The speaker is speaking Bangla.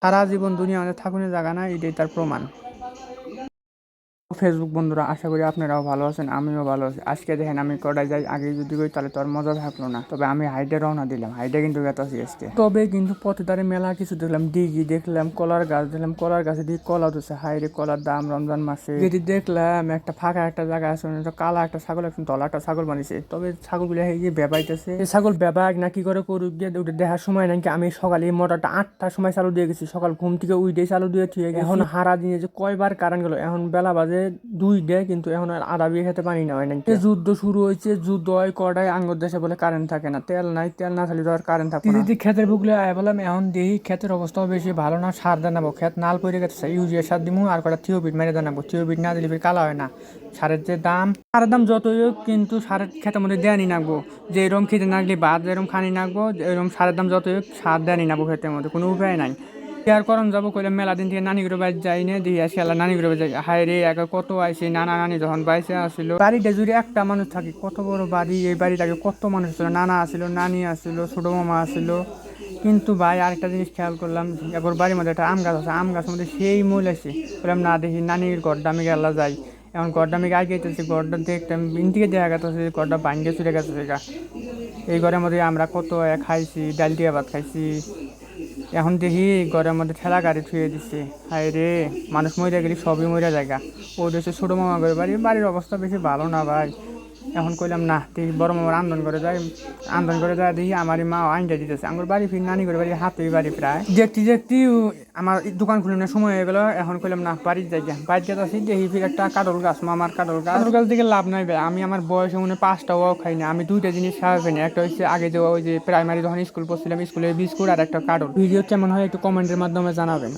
সারা জীবন দুনিয়া আমাদের থাকুনের জায়গা না, এটাই তার প্রমাণ। ফেসবুক বন্ধুরা, আশা করি আপনারাও ভালো আছেন, আমিও ভালো আছি। আজকে দেখেন আমি কটায় যাই, আগে যদি কই তাহলে তো আর মজা থাকলো না। তবে আমি হাইটে রওনা দিলাম, হাইটে কিন্তু গেতাছি আজকে। তবে কিন্তু পথে ধারে মেলা কিছু দেখলাম, দিঘি দেখলাম, কলার গাছ দেখলাম, কলার গাছে দিয়ে কলা ধরছে, হাইরে কলার দাম রমজান মাসে। যদি দেখলাম একটা ফাঁকা একটা জায়গা আছে, কালা একটা ছাগল, একদম তলা একটা ছাগল বানিয়েছে। তবে ছাগলগুলো গিয়ে বেবাইতেছে, এই ছাগল বেবাক না কি করে করুক গিয়ে ওটা দেখার সময় নাকি আমি সকালে মোটাটা 8টার সময় চালু দিয়ে গেছি, সকাল ঘুম থেকে উইডে চালু দিয়ে থুয়ে গেছি। এখন হারা দিনে যে কয়বার কারেন্ট গেল, এখন বেলা বাজে 2টা, কিন্তু এখন আর আধা বিয়ে খেতে পানি না হয় নাকি। যুদ্ধ শুরু হয়েছে, যুদ্ধ হয় কটায় আঙ্গুর দেশে বলে কারেন্ট থাকে না, তেল নাই, তেল না থাকলে তো আর কারেন্ট থাকবে না। ক্ষেতের বুকলে আয় বললাম, এখন দেখি ক্ষেতের অবস্থাও বেশি ভালো না, সার জানাবো, ক্ষেত নাল পড়ে গেছে, ইউরিয়া সার দিমু আর কটা থিওবিট মেরে জানাবো। থিওবিট না দিলে কালা হয় না। সারের যে দাম, সারের দাম যতই হোক কিন্তু সারের ক্ষেতের মধ্যে দেয়ানি নাকবো, যে এরকম খেতে নাকলে বাদ এরকম খানি নাকবো, এরকম সারের দাম যতই হোক সার দেয়ানি নাকবো ক্ষেতের মধ্যে, কোনো উপায় নাই। আর করম যাবো কইলে মেলা দিন থেকে নানি করে বাইর যাই না, দিয়ে আসি আল্লাহ নানি করে যাই। হায় রে, একা কত আইসি, নানা নানি যখন বাইসে আসছিল, বাড়িটা জুড়ে একটা মানুষ থাকে, কত বড় বাড়ি, এই বাড়িটাকে কত মানুষ ছিল, নানা আসছিল, নানি আসছিল, ছোট মামা আসছিল। কিন্তু ভাই আরেকটা জিনিস খেয়াল করলাম, একবার বাড়ির মধ্যে একটা আম গাছ আছে, আম গাছের মধ্যে সেই মূল আছে। বললাম না, দেখি নানির গড্ডা আমি গেলা যাই। এখন গড্ডা আমি গাই গেতেছি, গড্ডা দেখতাম ইনদিকে দেখা গেছে গড্ডা ভাঙ্গে চলে গেছে। এই ঘরের মধ্যে আমরা কত খাইছি, ডাল দিয়ে ভাত খাইছি। এখন দেখি ঘরের মধ্যে ঠেলা গাড়ি থুয়ে দিচ্ছে। হায় রে, মানুষ মরে গেলে সবই মরে জায়গা। ও দেশে ছোটো মামা করে বাড়ি, বাড়ির অবস্থা বেশি ভালো না ভাই। এখন কইলাম না, দেখি বড় মামার আন্দোলন করে যাই, আন্দোলন করে যায় দেখি আমারই মা আইনটা দিতেছে। আমার বাড়ি ফির নানি করে বাড়ি, হাতেই বাড়ি প্রায় দেখতে দেখতে আমার দোকান খুলে না সময় হয়ে গেল। এখন কইলাম না, বাড়ির যাই, বাড়ির গেছি দেখি ফির একটা কাটল গাছ, মামার কাটল গাছ। কাটল গাছ দিকে লাভ নাই ভাই, আমি আমার বয়সে মনে 5টাও খাই না। আমি 2টা জিনিস খাওয়া পাই না, একটা হচ্ছে আগে যে ওই যে প্রাইমারি যখন স্কুল পড়ছিলাম, স্কুলের বিস্কুট, আর একটা কাটল। ভিডিও কেমন হয় একটু কমেন্টের মাধ্যমে জানাবেন।